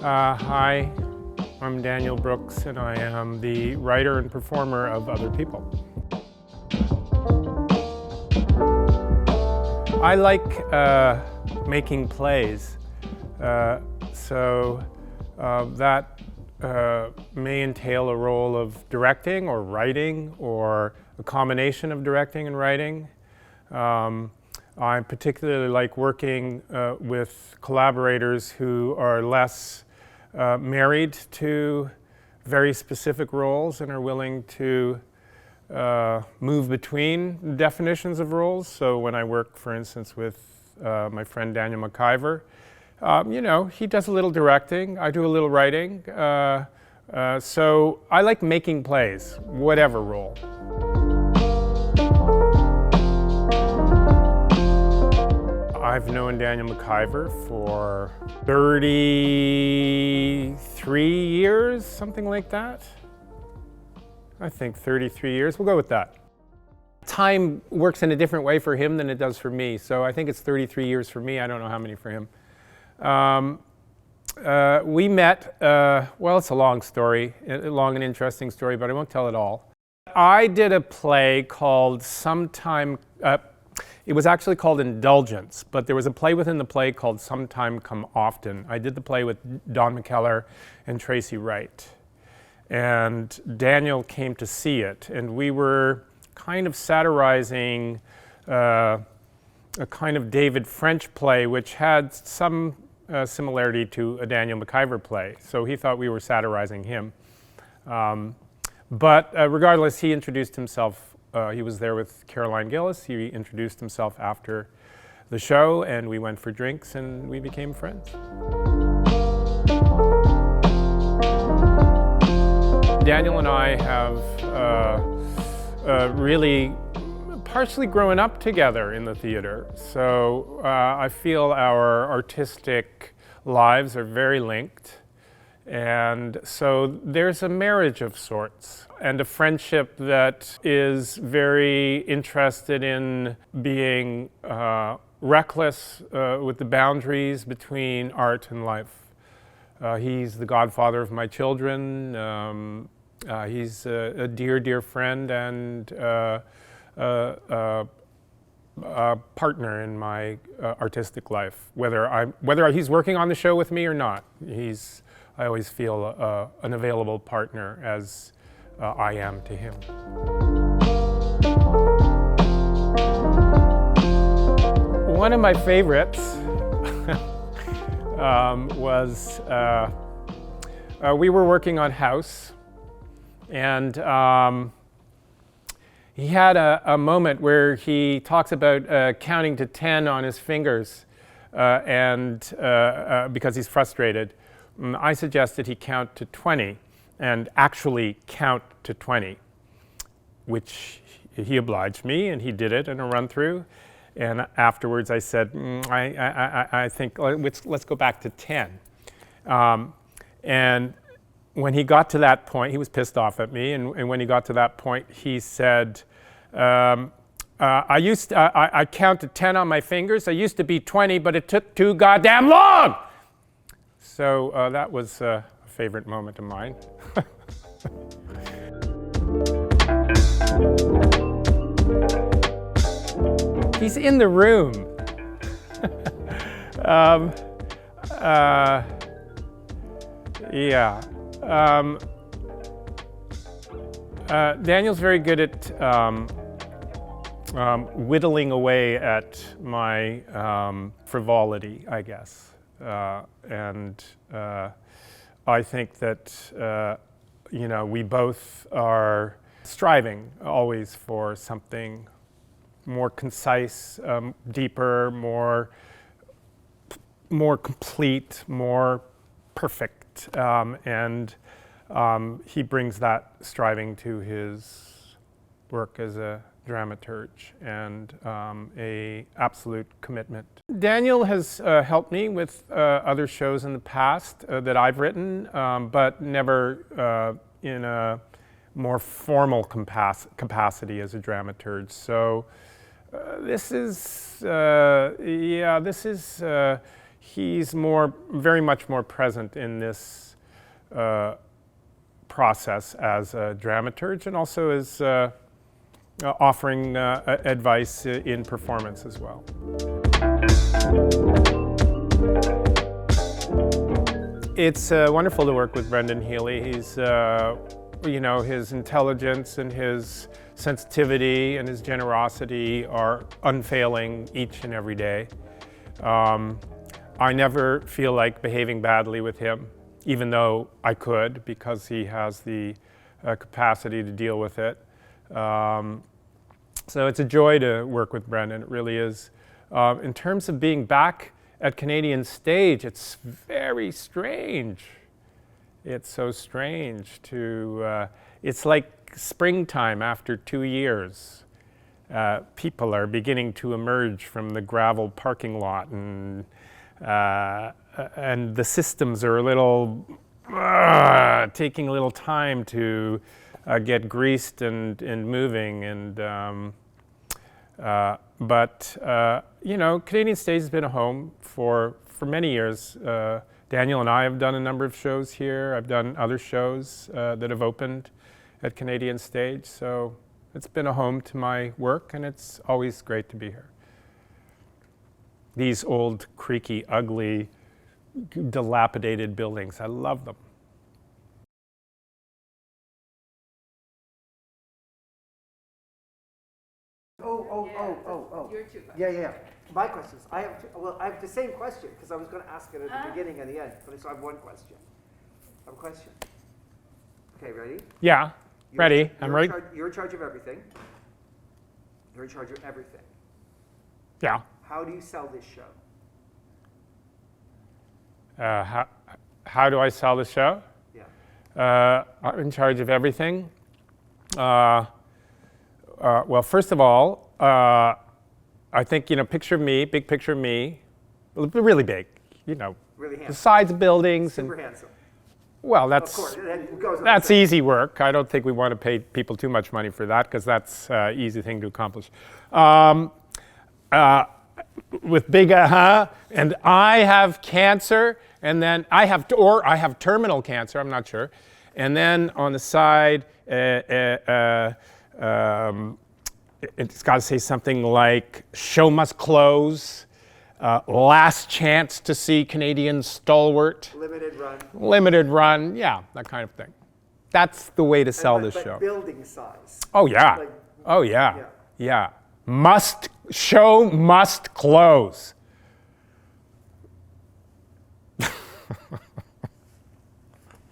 Hi, I'm Daniel Brooks, and I am the writer and performer of Other People. I like making plays, so that may entail a role of directing or writing or a combination of directing and writing. I particularly like working with collaborators who are less married to very specific roles and are willing to move between definitions of roles. So when I work, for instance, with my friend Daniel Mciver, he does a little directing, I do a little writing. So I like making plays, whatever role. I've known Daniel Mciver for 33 years, something like that. I think 33 years, we'll go with that. Time works in a different way for him than it does for me, so I think it's 33 years for me, I don't know how many for him. We met, well, it's a long story, a long and interesting story, but I won't tell it all. I did a play called it was actually called Indulgence, but there was a play within the play called Sometime Come Often. I did the play with Don McKellar and Tracy Wright. And Daniel came to see it, and we were kind of satirizing a kind of David French play which had some similarity to a Daniel Mciver play. So he thought we were satirizing him. But regardless, he introduced himself. He was there with Caroline Gillis. He introduced himself after the show, and we went for drinks, and we became friends. Daniel and I have really partially grown up together in the theater. So I feel our artistic lives are very linked. And so there's a marriage of sorts and a friendship that is very interested in being reckless with the boundaries between art and life. He's the godfather of my children. He's a dear, dear friend and a partner in my artistic life. Whether he's working on the show with me or not, I always feel an available partner, as I am to him. One of my favorites was we were working on House, and he had a moment where he talks about counting to 10 on his fingers, because he's frustrated. I suggested he count to 20 and actually count to 20, which he obliged me, and he did it in a run through. And afterwards I said, I think let's go back to 10. And when he got to that point, he was pissed off at me, and when he got to that point, he said, I counted 10 on my fingers. I used to be 20, but it took too goddamn long. So that was a favorite moment of mine. He's in the room. Yeah. Daniel's very good at whittling away at my frivolity, I guess. I think that we both are striving always for something more concise, deeper, more complete, more perfect, and he brings that striving to his work as a dramaturge and a absolute commitment. Daniel has helped me with other shows in the past that I've written, but never in a more formal capacity as a dramaturge. So this is he's very much more present in this process as a dramaturge, and also as offering advice in performance as well. It's wonderful to work with Brendan Healy. He's, his intelligence and his sensitivity and his generosity are unfailing each and every day. I never feel like behaving badly with him, even though I could, because he has the capacity to deal with it. So it's a joy to work with Brendan, it really is. In terms of being back at Canadian Stage, it's very strange. It's so strange to, it's like springtime after 2 years. People are beginning to emerge from the gravel parking lot, and the systems are a little, taking a little time to get greased and moving. And Canadian Stage has been a home for many years. Daniel and I have done a number of shows here. I've done other shows that have opened at Canadian Stage. So it's been a home to my work, and it's always great to be here. These old, creaky, ugly, dilapidated buildings, I love them. Oh. Yeah. My questions. I have the same question, because I was going to ask it at the beginning and the end, but so I have one question. Okay, ready? Yeah, ready. I'm ready. You're in charge of everything. You're in charge of everything. Yeah. How do you sell this show? How do I sell the show? Yeah. I'm in charge of everything. Well, first of all, I think, bicture of me, big picture of me, really big, Really handsome. the sides of buildings. Super handsome. Well, Of course, that goes on that's easy work. I don't think we want to pay people too much money for that, because that's an easy thing to accomplish. With big and I have cancer, and then I have terminal cancer, I'm not sure. And then on the side, it's got to say something like, show must close, last chance to see Canadian stalwart. Limited run, yeah, that kind of thing. That's the way to sell this show. Building size. Oh yeah, yeah. Must close.